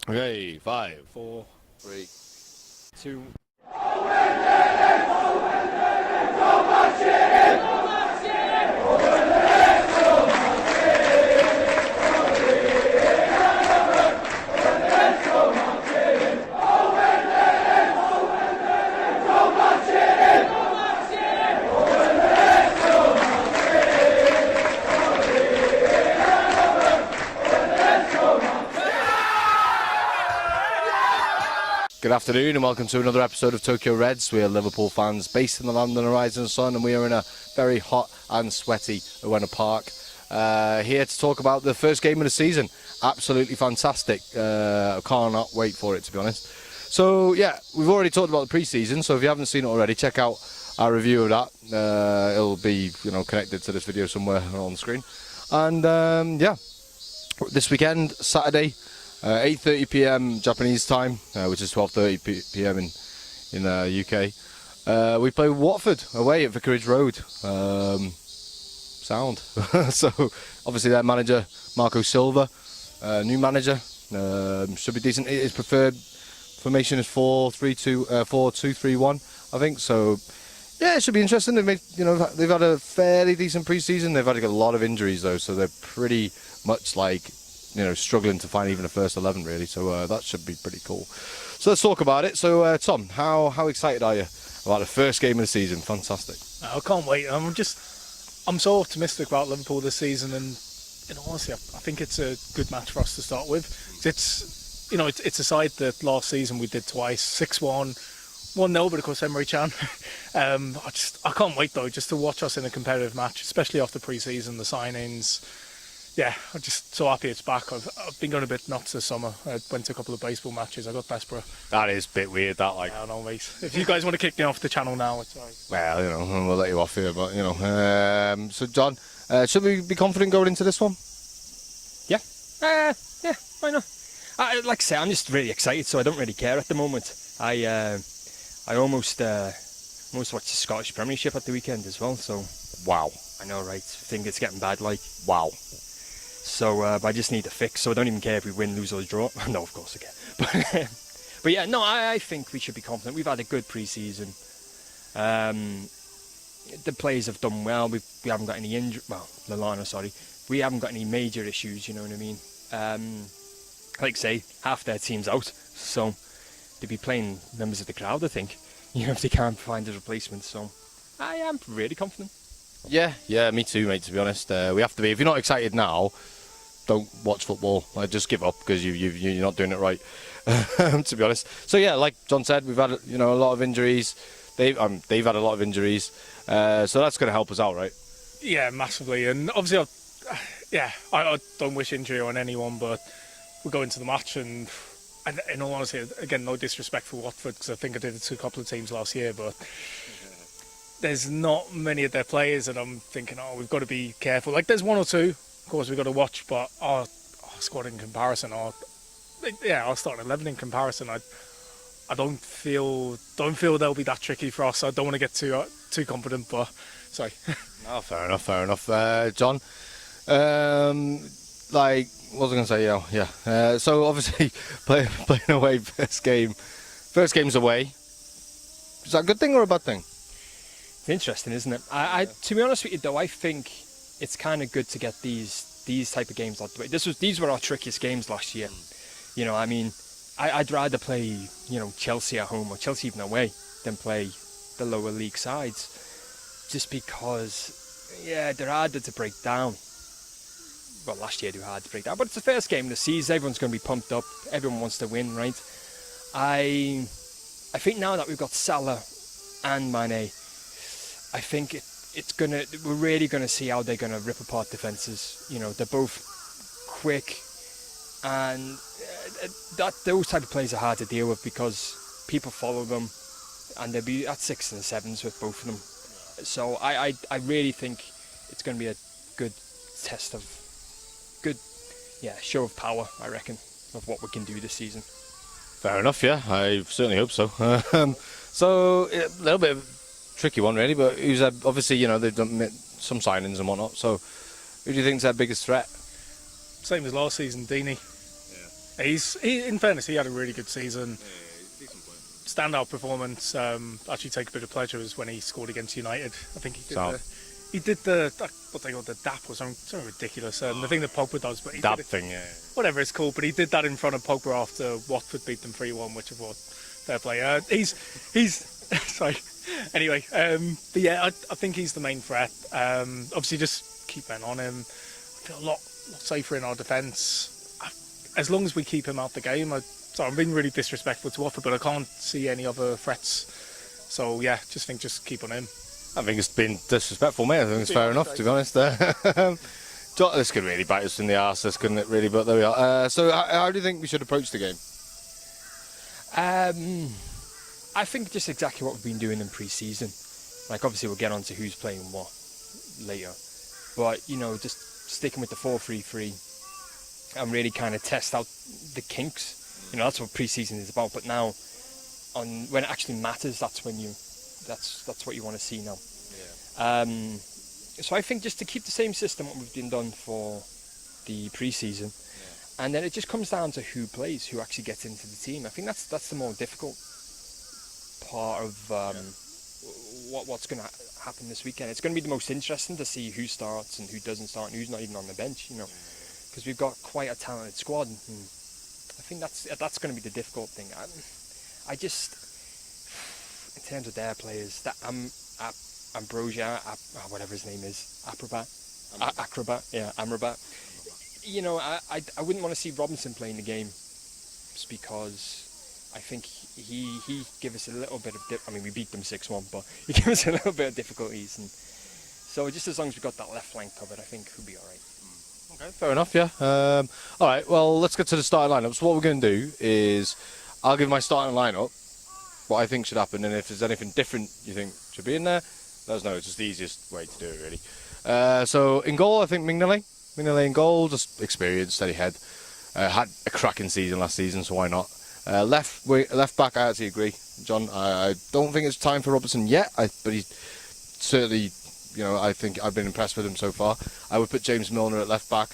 Okay, 5, 4, 3, 2. Good afternoon and welcome to another episode of Tokyo Reds. We are Liverpool fans based in the London Horizon Sun, and we are in a very hot and sweaty Ueno Park. Here to talk about the first game of the season. Absolutely fantastic. I cannot wait for it, to be honest. So yeah, we've already talked about the pre-season, so if you haven't seen it already, check out our review of that. It'll be connected to this video somewhere on the screen. And yeah, this weekend, Saturday, 8:30 p.m. Japanese time, which is 12:30 p.m. in UK. We play Watford away at Vicarage Road. Sound. So obviously their manager Marco Silva, new manager, should be decent. His preferred formation is 4-2-3-1, I think. So yeah, it should be interesting. They've had a fairly decent pre-season. They've had a lot of injuries though, so they're pretty much like struggling to find even a first 11 really, so that should be pretty cool. So let's talk about it. So Tom, how excited are you about the first game of the season? Fantastic. I can't wait. I'm so optimistic about Liverpool this season, and honestly, I think it's a good match for us to start with. It's a side that last season we did twice, 6-1, 1-0, but of course Emery-chan. I can't wait though, just to watch us in a competitive match, especially after pre-season, the signings. Yeah, I'm just so happy it's back. I've been going a bit nuts this summer. I went to a couple of baseball matches. I got desperate. That is a bit weird, that like. I don't know, mate. If you guys want to kick me off the channel now, it's alright. Well, we'll let you off here, but so John, should we be confident going into this one? Yeah. Yeah, why not? Like I say, I'm just really excited, so I don't really care at the moment. I almost watched the Scottish Premiership at the weekend as well, so. Wow. I know, right? I think it's getting bad, like. Wow. So, but I just need a fix, so I don't even care if we win, lose or draw. No, of course I care. But yeah, no, I think we should be confident. We've had a good pre-season. The players have done well. We haven't got any we haven't got any major issues, you know what I mean? Like I say, half their team's out, so they'll be playing members of the crowd, I think, if they can't find a replacement. So I am really confident. Yeah, me too, mate, to be honest. We have to be. If you're not excited now, don't watch football. Just give up, because you're not doing it right, to be honest. So yeah, like John said, we've had a lot of injuries. They've had a lot of injuries, so that's going to help us out, right? Yeah, massively. And obviously, I don't wish injury on anyone, but we go into the match and in all honesty, again, no disrespect for Watford, because I think I did it to a couple of teams last year, but there's not many of their players, and I'm thinking, we've got to be careful. Like, there's one or two, of course, we've got to watch, but our squad in comparison, our starting 11 in comparison, I don't feel they'll be that tricky for us. I don't want to get too confident, but sorry. No, fair enough. John, what was I going to say? Yeah. So obviously, playing away first game's away. Is that a good thing or a bad thing? It's interesting, isn't it? To be honest with you, though, I think it's kind of good to get these type of games out the way. These were our trickiest games last year. I'd rather play Chelsea at home or Chelsea even away than play the lower league sides, just because they're harder to break down. Well, last year they were hard to break down, but it's the first game of the season. Everyone's going to be pumped up. Everyone wants to win, right? I think now that we've got Salah and Mane, I think we're really gonna see how they're gonna rip apart defences. They're both quick, and those type of plays are hard to deal with because people follow them, and they'll be at 6s and 7s with both of them. So I really think it's gonna be a good test of show of power, I reckon, of what we can do this season. Fair enough, yeah. I certainly hope so. So a little bit of tricky one really, but who's obviously they've done some signings and whatnot. So who do you think's their biggest threat? Same as last season, Deeney. In fairness, he had a really good season. Standout performance. Actually, take a bit of pleasure was when he scored against United. I think he did the what they call the dap or something ridiculous. The thing that Pogba does, but he Dab did it, thing, yeah. whatever it's called. But he did that in front of Pogba after Watford beat them 3-1, which I thought fair play. He's sorry. Anyway, but yeah, I think he's the main threat. Obviously, just keep men on him. I feel a lot safer in our defence. As long as we keep him out the game. I'm being really disrespectful to Watford, but I can't see any other threats. So yeah, just keep on him. I think it's been disrespectful, mate. I think it's fair enough, to be honest. This could really bite us in the arse, this couldn't it, really? But there we are. So how do you think we should approach the game? I think just exactly what we've been doing in pre-season. Like, obviously we'll get on to who's playing what later, but just sticking with the 4-3-3 and really kind of test out the kinks. That's what pre-season is about. But now, when it actually matters, that's what you want to see now. Yeah. So I think just to keep the same system what we've been done for the pre-season, and then it just comes down to who plays, who actually gets into the team. I think that's the more difficult part of what's going to happen this weekend. It's going to be the most interesting to see who starts and who doesn't start and who's not even on the bench. Because we've got quite a talented squad. I think that's going to be the difficult thing. I just, in terms of their players, that Ambrosia, whatever his name is, Amrabat. I wouldn't want to see Robinson playing the game, just because I think he gave us a little bit of we beat them 6-1, but he gave us a little bit of difficulties, and so just as long as we've got that left flank covered, I think we'll be all right. Okay, fair enough, yeah. All right, well, let's get to the starting lineup. So what we're going to do is I'll give my starting lineup, what I think should happen, and if there's anything different you think should be in there, let us know. It's just the easiest way to do it, really. So in goal, I think Mignolet in goal, just experience, steady head. Had a cracking season last season, so why not? Left back, I actually agree, John. I don't think it's time for Robertson yet, but he's certainly... I think I've been impressed with him so far. I would put James Milner at left back.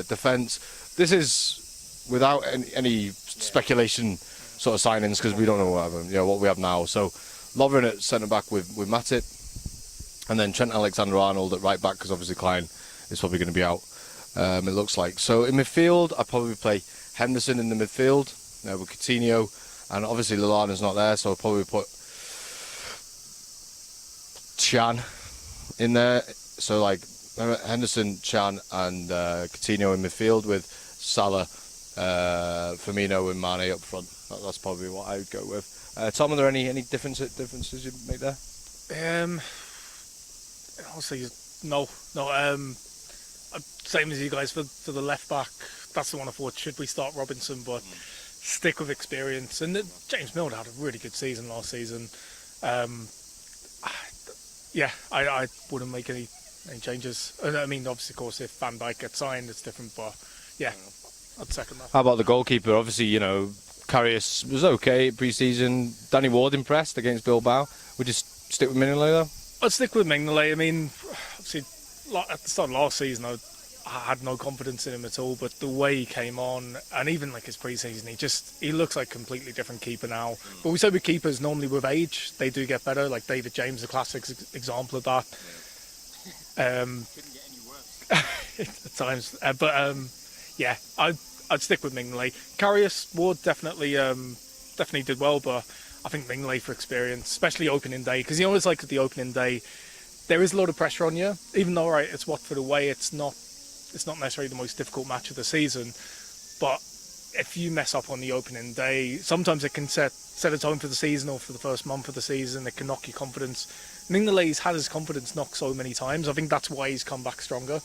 Defence, this is without any speculation sort of signings, because we don't know what we have now. So Lovren at centre back with Matip, and then Trent Alexander-Arnold at right back, because obviously Klein is probably going to be out. It looks like. So in midfield, I'd probably play Henderson in the midfield with Coutinho, and obviously Lallana's not there, so I'll probably put Chan in there, so like Henderson, Chan and Coutinho in midfield with Salah, Firmino and Mane up front. That's probably what I would go with. Tom, are there any differences you'd make there? Honestly, no. Same as you guys for the left back. That's the one I thought, should we start Robinson, but stick with experience. And James Milner had a really good season last season. I wouldn't make any changes. I mean, obviously, of course, if Van Dijk gets signed, it's different. But yeah, I'd second that. How about the goalkeeper? Obviously, Karius was okay pre-season. Danny Ward impressed against Bilbao. Would you stick with Mignolet though? I'd stick with Mignolet. I mean, obviously, at the start of last season, I had no confidence in him at all. But the way he came on, and even like his pre-season, he looks like a completely different keeper now. But we say with keepers, normally with age, they do get better. Like David James, a classic example of that. Couldn't get any worse. At times. I'd stick with Mignolet. Karius, Ward definitely did well, but I think Mignolet for experience, especially opening day, because you always like at the opening day, there is a lot of pressure on you. Even though it's Watford away, it's not necessarily the most difficult match of the season, but if you mess up on the opening day, sometimes it can set a tone for the season or for the first month of the season. It can knock your confidence. Mignolet's had his confidence knocked so many times. I think that's why he's come back stronger.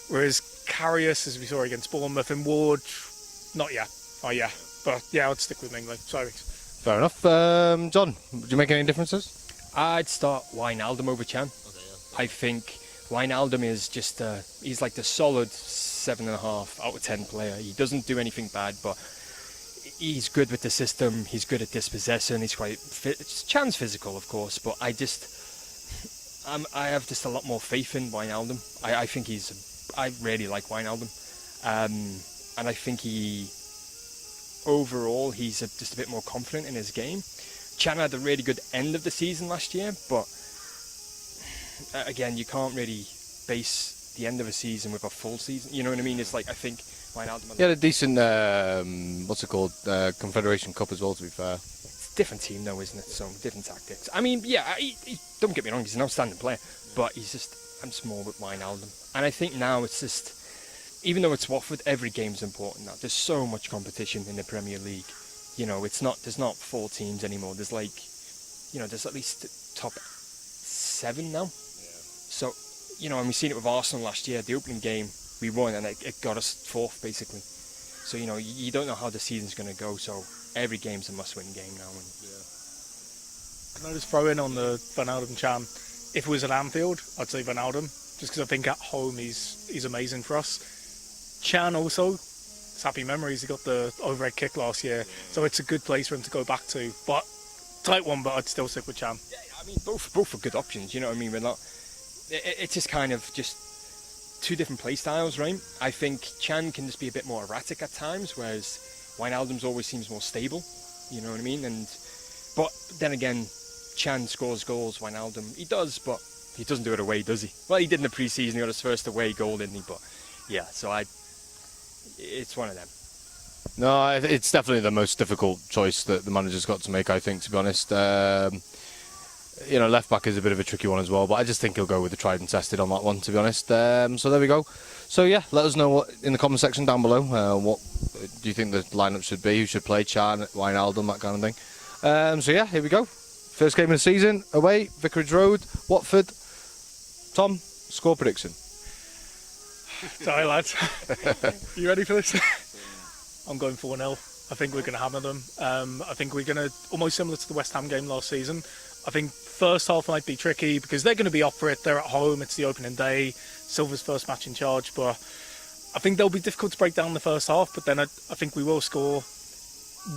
Whereas Karius, as we saw against Bournemouth, and Ward, not yet. Oh yeah, but yeah, I'd stick with Mignolet. Sorry. Fair enough. John, would you make any differences? I'd start Wijnaldum over Chan. Okay, yeah. I think Wijnaldum is just he's like the solid 7.5 out of 10 player. He doesn't do anything bad, but he's good with the system. He's good at dispossessing. He's quite Chan's physical, of course, but I have just a lot more faith in Wijnaldum. I think I really like Wijnaldum, and I think overall he's just a bit more confident in his game. Chan had a really good end of the season last year, but again, you can't really base the end of a season with a full season. You know what I mean? It's like, I think Wijnaldum... He had a decent, what's it called, Confederation Cup as well, to be fair. It's a different team though, isn't it? So, different tactics. I mean, yeah, don't get me wrong, he's an outstanding player, but I'm just more with Wijnaldum. And I think now it's just, even though it's Watford, every game's important now. There's so much competition in the Premier League. You know, there's not 4 teams anymore. There's like, you know, there's at least top 7 now. So, you know, and we've seen it with Arsenal last year. The opening game, we won, and it got us 4th, basically. So, you know, you don't know how the season's going to go, so every game's a must-win game now. And Can I just throw in on the Wijnaldum Chan? If it was at Anfield, I'd say Wijnaldum, just because I think at home he's amazing for us. Chan also, it's happy memories. He got the overhead kick last year, so it's a good place for him to go back to. But tight one, but I'd still stick with Chan. yeah, I mean, both are good options. You know what I mean? We're not. It's just kind of just 2 different play styles, right? I think Chan can just be a bit more erratic at times, whereas Wijnaldum's always seems more stable. You know what I mean? But then again, Chan scores goals. Wijnaldum, he does, but he doesn't do it away, does he? Well, he did in the pre-season. He got his first away goal, didn't he? But yeah, so it's one of them. No, it's definitely the most difficult choice that the manager's got to make, I think, to be honest. You know, left back is a bit of a tricky one as well, but I just think he'll go with the tried and tested on that one, to be honest. So there we go. So yeah, let us know what in the comment section down below. What do you think the lineup should be? Who should play? Chan, Wijnaldum, that kind of thing. So yeah, here we go. First game of the season, away, Vicarage Road, Watford. Tom, score prediction. Sorry, lads. You ready for this? I'm going 4-0. I think we're going to hammer them. I think we're going to, almost similar to the West Ham game last season, I think first half might be tricky because they're going to be up for it. They're at home. It's the opening day. Silver's first match in charge. But I think they'll be difficult to break down the first half. But then I think we will score.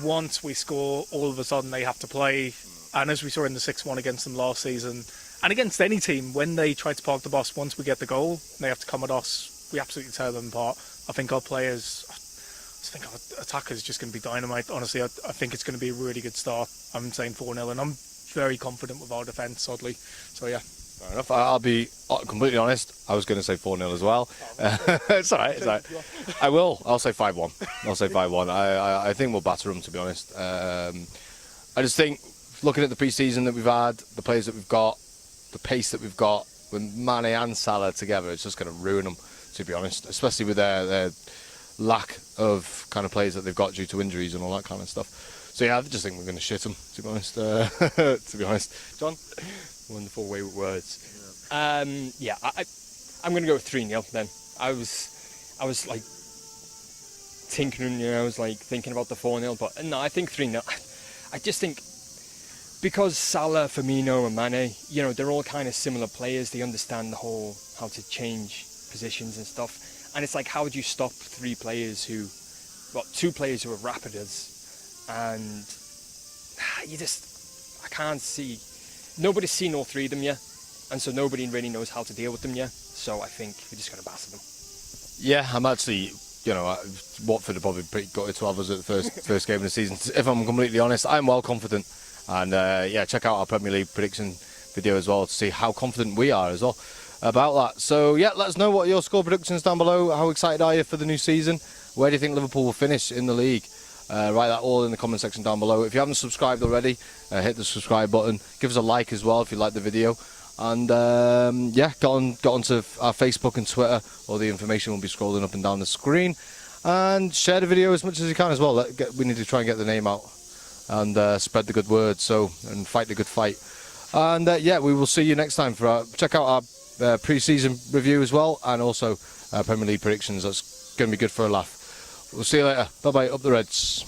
Once we score, all of a sudden they have to play. And as we saw in the 6-1 against them last season, and against any team, when they try to park the bus, once we get the goal, they have to come at us. We absolutely tear them apart. I think our players, I think our attack is just going to be dynamite. Honestly, I think it's going to be a really good start. I'm saying 4-0, and I'm very confident with our defence, oddly. So yeah. Fair enough. I'll be completely honest. I was going to say 4-0 as well. It's all right. It's all right. I will. I'll say 5-1. I'll say 5-1. I think we'll batter them, to be honest. I just think, looking at the pre-season that we've had, the players that we've got, the pace that we've got, with Mane and Salah together, it's just going to ruin them, to be honest. Especially with their lack of kind of players that they've got due to injuries and all that kind of stuff. So yeah, I just think we're going to shit them, to be honest. To be honest, John. Wonderful way with words. Yeah, I'm going to go with 3-0 then. I was like tinkering, you know, I was like thinking about the 4-0, but no, I think 3-0. I just think because Salah, Firmino and Mane, you know, they're all kind of similar players. They understand the whole how to change positions and stuff. And it's like, how do you stop 2 players who are rapid as, and I can't see. Nobody's seen all 3 of them yet, and so nobody really knows how to deal with them yet. So I think we're just going to batter them. Yeah, I'm actually, you know, Watford are probably pretty gutted to have us at the first game of the season. If I'm completely honest, I'm well confident. And yeah, check out our Premier League prediction video as well to see how confident we are as well about that. So yeah, let us know what your score predictions down below. How excited are you for the new season? Where do you think Liverpool will finish in the league? Write that all in the comment section down below. If you haven't subscribed already, hit the subscribe button. Give us a like as well if you like the video. And yeah, get onto our Facebook and Twitter. All the information will be scrolling up and down the screen. And share the video as much as you can as well. We need to try and get the name out and spread the good word. And fight the good fight. And yeah, we will see you next time for check out our pre-season review as well, and also Premier League predictions. That's going to be good for a laugh. We'll see you later. Bye bye. Up the Reds.